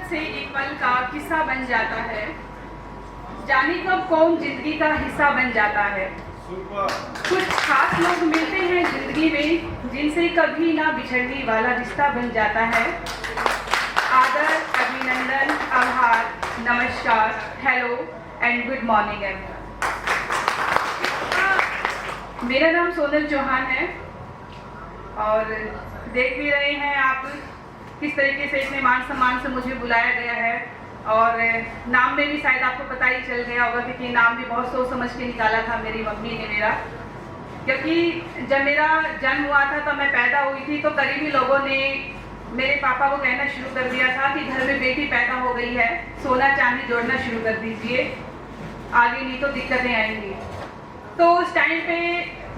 से एक पल का किस्सा बन जाता है, जाने कब कौन जिंदगी का हिस्सा बन जाता है। कुछ खास लोग मिलते हैं जिंदगी में जिनसे कभी ना बिछड़ने वाला रिश्ता बन जाता है। आदर, अभिनंदन, आभार, नमस्कार, hello and good morning everyone. मेरा नाम सोनल चौहान है और देख भी रहे हैं आप किस तरीके से इतने मान सम्मान से मुझे बुलाया गया है। और नाम में भी शायद आपको पता ही चल गया होगा क्योंकि नाम भी बहुत सोच समझ के निकाला था मेरी मम्मी ने मेरा। क्योंकि जब मेरा जन्म हुआ था तब मैं पैदा हुई थी तो करीबी लोगों ने मेरे पापा को कहना शुरू कर दिया था कि घर में बेटी पैदा हो गई है, सोना चांदी जोड़ना शुरू कर दीजिए, आगे नहीं तो दिक्कतें आएंगी। तो उस टाइम पे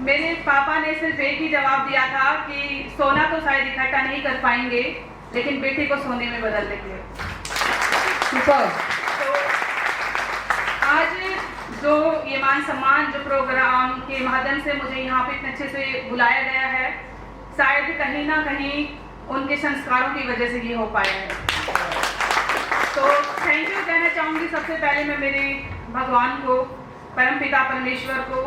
मेरे पापा ने सिर्फ एक ही जवाब दिया था कि सोना तो शायद इकट्ठा नहीं कर पाएंगे लेकिन बेटी को सोने में बदल देंगे। तो आज जो ये मान सम्मान जो प्रोग्राम के माध्यम से मुझे यहाँ पे इतने अच्छे से बुलाया गया है, शायद कहीं ना कहीं उनके संस्कारों की वजह से ये हो पाया है। तो थैंक यू कहना चाहूँगी सबसे पहले मैं मेरे भगवान को, परमपिता परमेश्वर को,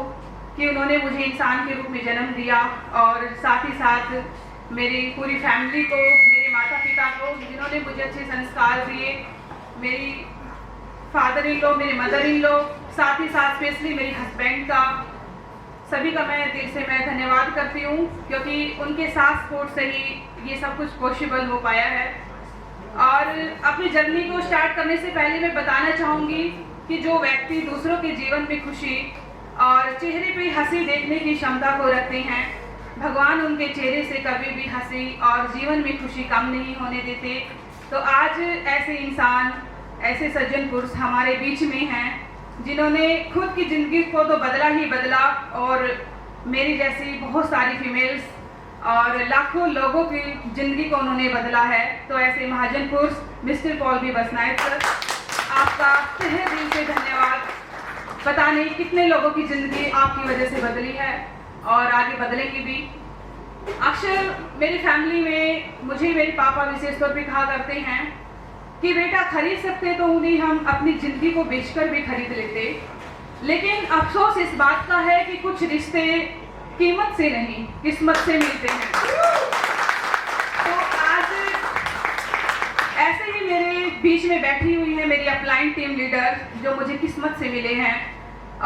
कि उन्होंने मुझे इंसान के रूप में जन्म दिया और साथ ही साथ मेरी पूरी फैमिली को, मेरे माता पिता को जिन्होंने मुझे अच्छे संस्कार दिए, मेरी फादर इन लॉ, मेरे मदर इन लॉ, साथ ही साथ स्पेशली मेरे हस्बैंड का, सभी का मैं दिल से मैं धन्यवाद करती हूँ क्योंकि उनके साथ सपोर्ट से ही ये सब कुछ पॉसिबल हो पाया है। और अपनी जर्नी को स्टार्ट करने से पहले मैं बताना चाहूँगी कि जो व्यक्ति दूसरों के जीवन में खुशी और चेहरे पे हंसी देखने की क्षमता को रखते हैं, भगवान उनके चेहरे से कभी भी हंसी और जीवन में खुशी कम नहीं होने देते। तो आज ऐसे इंसान, ऐसे सज्जन पुरुष हमारे बीच में हैं जिन्होंने खुद की ज़िंदगी को तो बदला ही बदला और मेरी जैसी बहुत सारी फीमेल्स और लाखों लोगों की ज़िंदगी को उन्होंने बदला है। तो ऐसे महाजन पुरुष मिस्टर पॉल बी बसनायक सर, आपका तहे दिल से धन्यवाद। पता नहीं कितने लोगों की ज़िंदगी आपकी वजह से बदली है और आगे बदलेगी भी। अक्सर मेरी फैमिली में मुझे मेरे पापा विशेष तौर पे कहा करते हैं कि बेटा खरीद सकते तो उन्हें हम अपनी ज़िंदगी को बेचकर भी खरीद लेते, लेकिन अफसोस इस बात का है कि कुछ रिश्ते कीमत से नहीं किस्मत से मिलते हैं। तो आज ऐसे ही मेरे बीच में बैठी हुई है मेरी अपलाइन टीम लीडर जो मुझे किस्मत से मिले हैं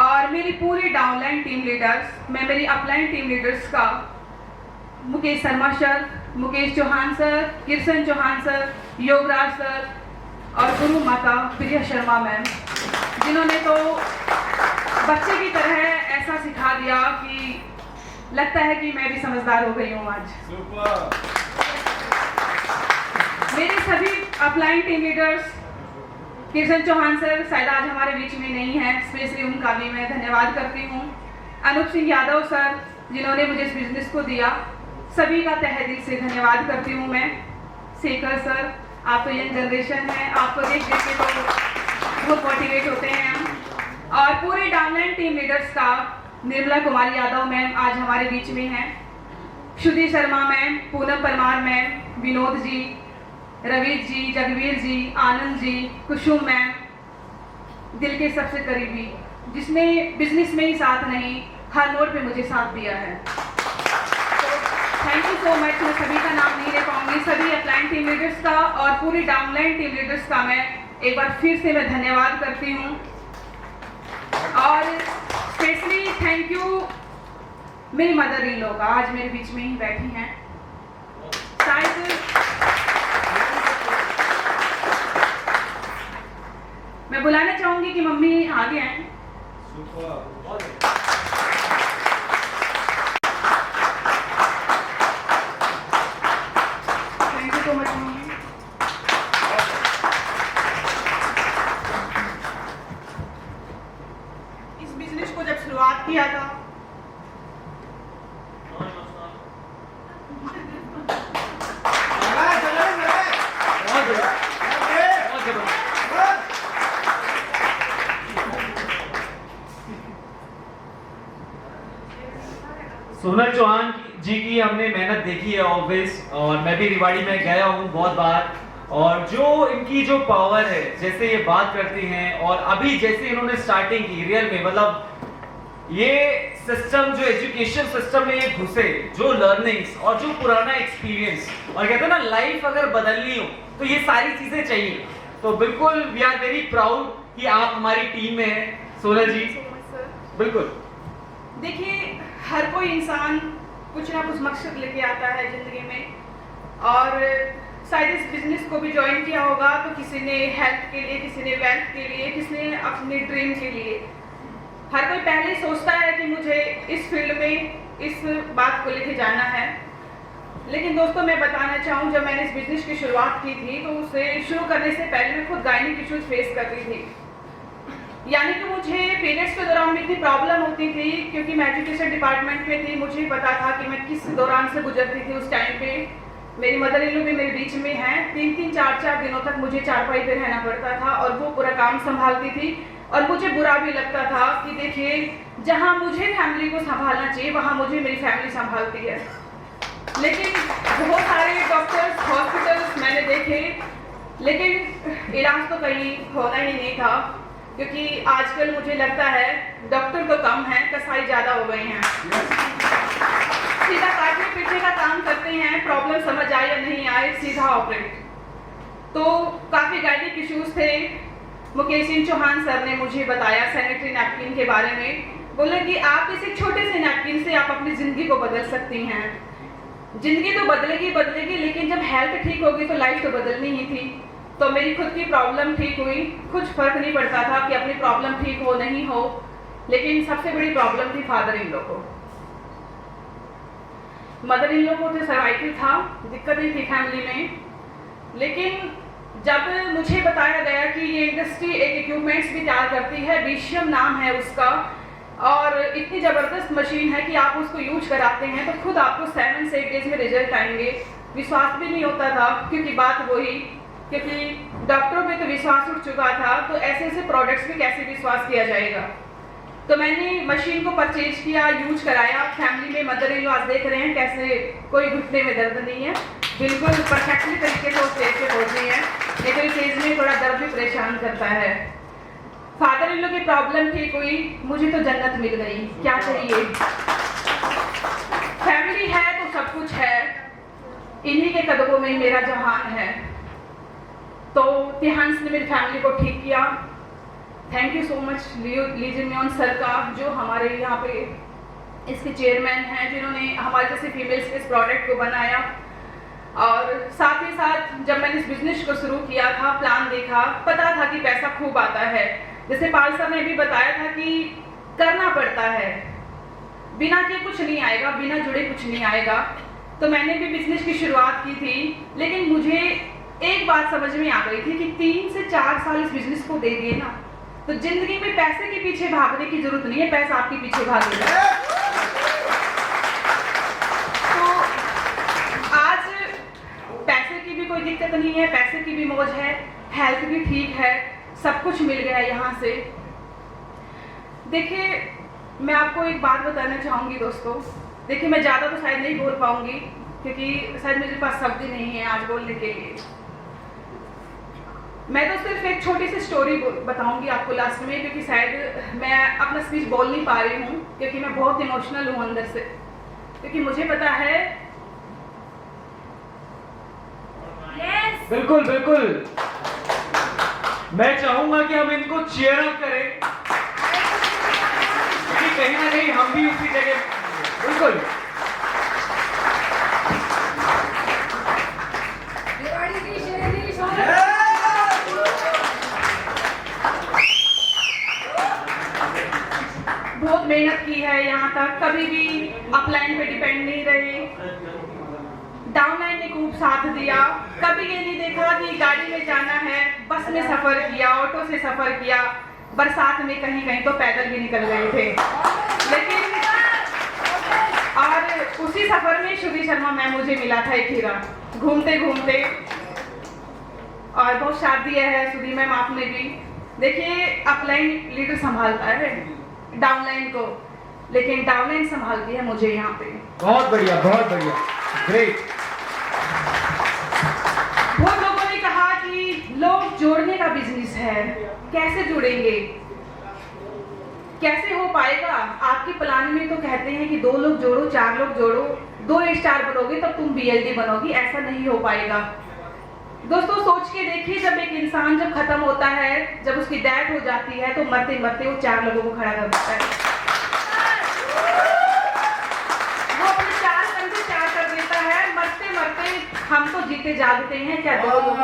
और मेरी पूरी डाउनलाइन टीम लीडर्स, मैं मेरी अपलाइन टीम लीडर्स का Mukesh Sharma sir, Mukesh Chauhan sir, Kirsan Chauhan sir, Yograj sir और गुरु माता प्रिया शर्मा मैम, जिन्होंने तो बच्चे की तरह ऐसा सिखा दिया कि लगता है कि मैं भी समझदार हो गई हूँ आज। मेरे सभी upline team leaders, Kirsan Chauhan sir शायद आज हमारे बीच में नहीं है, स्पेशली उनका भी मैं धन्यवाद करती हूँ। अनूप सिंह यादव सर जिन्होंने मुझे इस बिजनेस को दिया, सभी का तहे दिल से धन्यवाद करती हूँ मैं। शेखर सर, आप तो यंग जनरेशन है, आपको देख देख के तो बहुत मोटिवेट होते हैं हम। और पूरे डाउनलाइन टीम लीडर्स का, निर्मला कुमारी यादव मैम आज हमारे बीच में हैं, श्रुति शर्मा मैम, पूनम परमार मैम, विनोद जी, रवीर जी, जगवीर जी, आनंद जी, कुसुम मैम, दिल के सबसे करीबी, जिसने बिजनेस में ही साथ नहीं हर मोड़ पे मुझे साथ दिया है। Thank you so much. मैं सभी का नाम नहीं ले पाऊंगी, सभी अपलाइन टीम लीडर्स का और पूरी डाउनलाइन टीम लीडर्स का मैं एक बार फिर से मैं धन्यवाद करती हूँ। और स्पेशली थैंक यू मेरी मदर इन लॉ का, आज मेरे बीच में ही बैठी हैं। शायद मैं बुलाना चाहूंगी कि मम्मी आगे आए। Thank you so much mummy. इस बिजनेस को जब शुरुआत किया था सोनल चौहान जी की हमने मेहनत देखी है ऑब्वियस, और मैं भी रिवाड़ी में गया हूँ बहुत बार और जो इनकी जो पावर है, जैसे ये बात करती हैं और अभी जैसे इन्होंने स्टार्टिंग की रियल में, मतलब ये सिस्टम जो एजुकेशन सिस्टम में ये घुसे, जो लर्निंग्स और जो पुराना एक्सपीरियंस, और कहते हैं ना लाइफ अगर बदलनी हो तो ये सारी चीजें चाहिए। तो बिल्कुल वी आर वेरी प्राउड कि आप हमारी टीम में हैं। सोनल जी बिल्कुल। देखिए, हर कोई इंसान कुछ ना कुछ मकसद लेके आता है जिंदगी में, और शायद इस बिजनेस को भी ज्वाइन किया होगा तो किसी ने हेल्थ के लिए, किसी ने वेल्थ के लिए, किसी ने अपने ड्रीम के लिए। हर कोई पहले सोचता है कि मुझे इस फील्ड में इस बात को लेके जाना है। लेकिन दोस्तों, मैं बताना चाहूँ, जब मैंने इस बिजनेस की शुरुआत की थी तो उसे शुरू करने से पहले मैं खुद गायनिक इश्यूज फेस कर रही थी। यानी कि मुझे पीरियड्स के दौरान भी इतनी प्रॉब्लम होती थी, क्योंकि मैं एजुकेशन डिपार्टमेंट में थी। मुझे पता था कि मैं किस दौरान से गुजरती थी। उस टाइम पे मेरी मदर इन लॉ भी मेरे बीच में हैं। 3-3, 4-4 दिनों तक मुझे चारपाई पे रहना पड़ता था और वो पूरा काम संभालती थी। और मुझे बुरा भी लगता था कि देखिए, जहाँ मुझे फैमिली को संभालना चाहिए वहाँ मुझे मेरी फैमिली संभालती है। लेकिन बहुत सारे डॉक्टर्स, हॉस्पिटल्स मैंने देखे, लेकिन इलाज तो कहीं होना ही नहीं था। क्योंकि आजकल मुझे लगता है डॉक्टर तो कम है, कसाई ज़्यादा हो गए हैं। सीधा काटने पीटने का काम करते हैं, प्रॉब्लम समझ आए या नहीं आए सीधा ऑपरेट। तो काफ़ी गायनिक इश्यूज थे। मुकेश सिंह चौहान सर ने मुझे बताया सैनिटरी नैपकिन के बारे में। बोले कि आप इस एक छोटे से नैपकिन से आप अपनी ज़िंदगी को बदल सकती हैं। ज़िंदगी तो बदलेगी बदलेगी, लेकिन जब हेल्थ ठीक होगी तो लाइफ तो बदलनी ही थी। तो मेरी खुद की प्रॉब्लम ठीक हुई। कुछ फर्क नहीं पड़ता था कि अपनी प्रॉब्लम ठीक हो नहीं हो, लेकिन सबसे बड़ी प्रॉब्लम थी फादर इन लॉ को। मदर इन लॉ को तो सर्वाइकल था, दिक्कतें थी फैमिली में। लेकिन जब मुझे बताया गया कि ये इंडस्ट्री एक इक्विपमेंट्स भी तैयार करती है, बीशियम नाम है उसका, और इतनी ज़बरदस्त मशीन है कि आप उसको यूज कराते हैं तो खुद आपको 7 से 8 डेज में रिजल्ट आएंगे। विश्वास भी नहीं होता था, क्योंकि बात वही, क्योंकि डॉक्टरों पे तो विश्वास उठ चुका था, तो ऐसे ऐसे प्रोडक्ट्स पे कैसे विश्वास किया जाएगा। तो मैंने मशीन को परचेज किया, यूज कराया। फैमिली में मदर इन लॉ आज देख रहे हैं कैसे कोई घुटने में दर्द नहीं है, बिल्कुल परफेक्टली तरीके से उस स्टेज पे पहुंची है। लेकिन स्टेज में थोड़ा दर्द भी परेशान करता है। फादर इन लॉ की प्रॉब्लम ठीक हुई, मुझे तो जन्नत मिल गई, क्या चाहिए। फैमिली है तो सब कुछ है, इन्हीं के कदमों में मेरा जहान है। तो तिहांस ने मेरी फैमिली को ठीक किया। थैंक यू सो मच लीजिन म्योन सर का, जो हमारे यहाँ पे इसके चेयरमैन हैं, जिन्होंने हमारे जैसे फीमेल्स के इस प्रोडक्ट को बनाया। और साथ ही साथ जब मैंने इस बिजनेस को शुरू किया था, प्लान देखा, पता था कि पैसा खूब आता है। जैसे पाल सर ने भी बताया था कि करना पड़ता है, बिना के कुछ नहीं आएगा, बिना जुड़े कुछ नहीं आएगा। तो मैंने भी बिजनेस की शुरुआत की थी, लेकिन मुझे एक बात समझ में आ गई थी कि 3 से 4 साल इस बिजनेस को दे दिए ना, तो जिंदगी में पैसे के पीछे भागने की जरूरत नहीं है, पैसा आपके पीछे भागेगा। तो आज पैसे की भी कोई दिक्कत नहीं है, पैसे की भी मौज है, हेल्थ भी ठीक है, सब कुछ मिल गया यहाँ से। देखिए, मैं आपको एक बात बताना चाहूँगी दोस्तों। देखिए, मैं ज़्यादा तो शायद नहीं बोल पाऊँगी, क्योंकि शायद मेरे पास शब्द नहीं है आज बोलने के लिए। मैं तो सिर्फ एक छोटी सी स्टोरी बताऊंगी आपको लास्ट में, क्योंकि शायद मैं अपना स्पीच बोल नहीं पा रही हूँ, क्योंकि मैं बहुत इमोशनल हूँ अंदर से। क्योंकि मुझे पता है बिल्कुल बिल्कुल, मैं चाहूंगा कि हम इनको चीयर अप करें, क्योंकि कहीं ना कहीं हम भी उसी जगह। बिल्कुल, बहुत मेहनत की है यहाँ तक, कभी भी अपलाइन पे डिपेंड नहीं रहे, डाउनलाइन ने खूब साथ दिया। कभी ये नहीं देखा कि गाड़ी में जाना है, बस में सफर किया, ऑटो से सफर किया, बरसात में कहीं कहीं तो पैदल भी निकल गए थे। लेकिन और उसी सफर में श्रुति शर्मा मैम मुझे मिला था एक हीरा, घूमते घूमते। और बहुत साथ दिया है श्रुति मैम आपने भी। देखिए, अपलाइन लीडर संभालता है डाउनलाइन को, लेकिन डाउनलाइन संभालती है मुझे यहाँ पे। बहुत बढ़िया, बहुत बढ़िया, ग्रेट। बहुत लोगों ने कहा है, कैसे जुड़ेंगे, कैसे हो पाएगा? आपके प्लान में तो कहते हैं कि 2 लोग जोड़ो, 4 लोग जोड़ो, 2 स्टार बनोगे तब तुम BLD बनोगी। ऐसा नहीं हो पाएगा। दोस्तों सोच के देखिए, जब एक इंसान जब खत्म होता है, जब उसकी डेथ हो जाती है, तो मरते मरते वो 4 लोगों को खड़ा कर देता है। वो अपने 4 कंधे 4 कर देता है। मरते मरते हम तो जीते जागते हैं, क्या 2 लोग?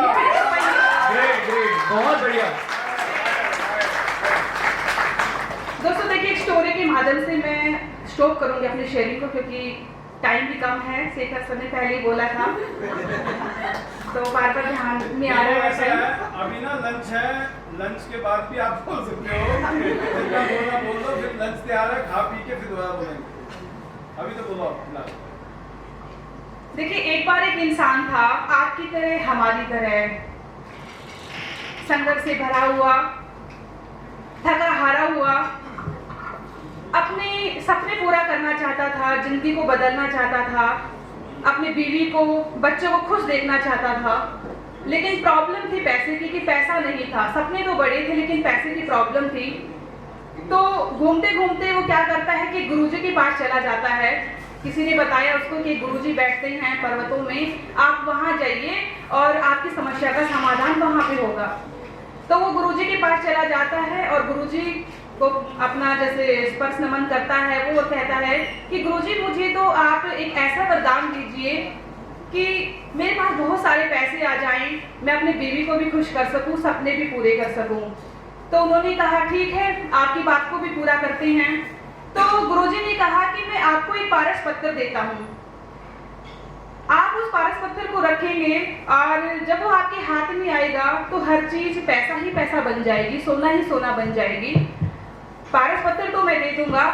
ग्रेट ग्रेट, बहुत बढ़िया। दोस्तों देखिए, एक स्टोरी के माध्यम से मैं स्टॉप करूंगी अपनी शेयरिंग को, क्योंकि टाइम भी कम है। शेखर सर ने पहले ही बोला था, तो बार बार ध्यान में आ रहा है। अभी ना लंच है, लंच के बाद भी आप बोल सकते हो, जितना बोलना बोल दो, फिर लंच तैयार है, खा पी के फिर दोबारा बोलेंगे। अभी तो बोलो फिलहाल। देखिए, एक बार एक इंसान था, आपकी तरह हमारी तरह, संघर्ष से भरा हुआ, थका हारा हुआ, अपने सपने पूरा करना चाहता था, जिंदगी को बदलना चाहता था, अपनी बीवी को, बच्चों को खुश देखना चाहता था। लेकिन प्रॉब्लम थी पैसे की, कि पैसा नहीं था। सपने तो बड़े थे लेकिन पैसे की प्रॉब्लम थी। तो घूमते घूमते वो क्या करता है कि गुरुजी के पास चला जाता है। किसी ने बताया उसको कि गुरुजी बैठते हैं पर्वतों में, आप वहां जाइए और आपकी समस्या का समाधान वहां पे होगा। तो वो गुरुजी के पास चला जाता है और गुरुजी को अपना जैसे स्पर्श नमन करता है। वो कहता है कि गुरुजी, मुझे तो आप एक ऐसा वरदान दीजिए कि मेरे पास बहुत सारे पैसे आ जाएं, मैं अपनी बीवी को भी खुश कर सकूं, सपने भी पूरे कर सकूं। तो उन्होंने कहा ठीक है, आपकी बात को भी पूरा करते हैं। तो गुरुजी ने कहा कि मैं आपको एक पारस पत्थर देता हूँ, आप उस पारस पत्थर को रखेंगे और जब वो आपके हाथ में आएगा तो हर चीज पैसा ही पैसा बन जाएगी, सोना ही सोना बन जाएगी। पारस पत्थर तो मैं दे दूंगा,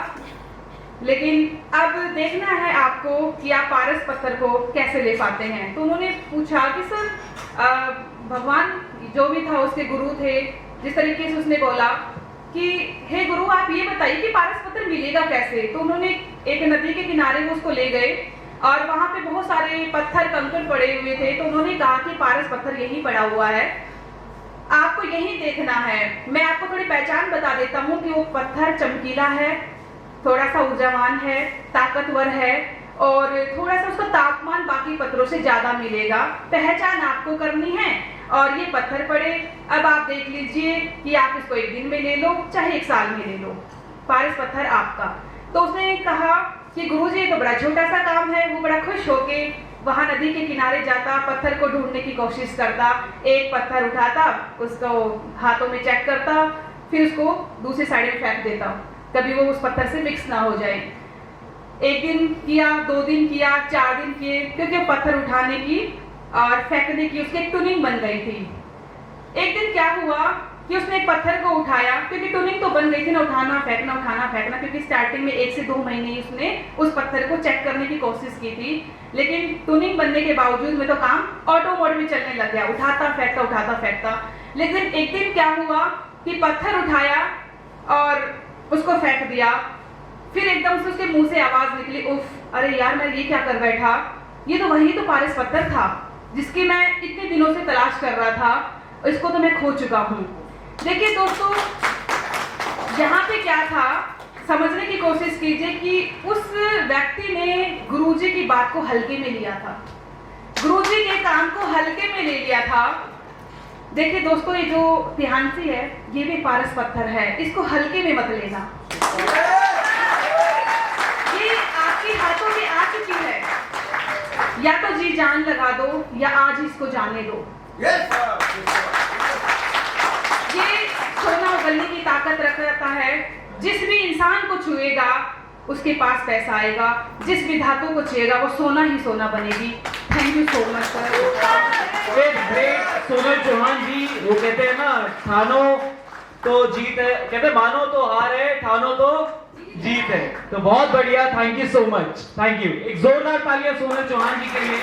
लेकिन अब देखना है आपको कि आप पारस पत्थर को कैसे ले पाते हैं। तो उन्होंने पूछा कि सर, भगवान जो भी था उसके गुरु थे, जिस तरीके से उसने बोला कि हे गुरु, आप ये बताइए कि पारस पत्थर मिलेगा कैसे। तो उन्होंने एक नदी के किनारे वो उसको ले गए और वहां पे बहुत सारे पत्थर कंकड़ पड़े हुए थे। तो उन्होंने कहा कि पारस पत्थर यही पड़ा हुआ है, आपको यही देखना है। मैं आपको थोड़ी पहचान बता देता हूँ कि वो पत्थर चमकीला है, थोड़ा सा ऊर्जावान है, ताकतवर है और थोड़ा सा उसका तापमान बाकी पत्थरों से ज्यादा मिलेगा। पहचान आपको करनी है और ये पत्थर पड़े, अब आप देख लीजिए कि आप इसको 1 दिन में ले लो, चाहे 1 साल में ले लो, पारस पत्थर आपका। तो उसने कहा कि गुरुजी, ये तो बड़ा छोटा सा काम है। वो बड़ा खुश होके वहां नदी के किनारे जाता, पत्थर को ढूंढने की कोशिश करता, एक पत्थर उठाता, उसको हाथों में चेक करता, फिर उसको दूसरी साइड में फेंक देता, कभी वो उस पत्थर से मिक्स ना हो जाए। 1 दिन किया, 2 दिन किया, 4 दिन किए, क्योंकि पत्थर उठाने की और फेंकने की उसकी एक टूनिंग बन गई थी। एक दिन क्या हुआ कि उसने एक पत्थर को उठाया, क्योंकि टूनिंग तो बन गई थी ना, उठाना फेंकना, क्योंकि स्टार्टिंग में 1 से 2 महीने उसने उस पत्थर को चेक करने की कोशिश की थी। लेकिन टूनिंग बनने के बावजूद में तो काम ऑटो मोड में चलने लग गया, उठाता फेंकता। लेकिन एक दिन क्या हुआ कि पत्थर उठाया और उसको फेंक दिया, फिर एकदम से उसके मुंह से आवाज निकली, उफ, अरे यार, मैं ये क्या कर बैठा, ये तो वही तो पारस पत्थर था जिसकी मैं इतने दिनों से तलाश कर रहा था, इसको तो मैं खो चुका हूँ। देखिए दोस्तों, यहाँ पे क्या था, समझने की कोशिश कीजिए कि उस व्यक्ति ने गुरुजी की बात को हल्के में लिया था, गुरुजी के काम को हल्के में ले लिया था। देखिए दोस्तों, ये जो ध्यानसी है, ये भी पारस पत्थर है, इसको हल्के में मत लेना। ये आपके हाथों में आ चुकी है, या तो जी जान लगा दो या आज इसको जाने दो। ये सोना उगलने की ताकत रखता है। जिस भी इंसान को छुएगा उसके पास पैसा आएगा, जिस भी धातु को छुएगा वो सोना ही सोना बनेगी। Thank you so much sir. Great Sonal Chauhan ji, वो कहते हैं ना, ठानो तो जीत है, कहते मानो तो हार है, ठानो तो जीत है। तो बहुत बढ़िया, thank you so much, thank you. एक जोरदार तालियां सोनल चौहान जी के लिए।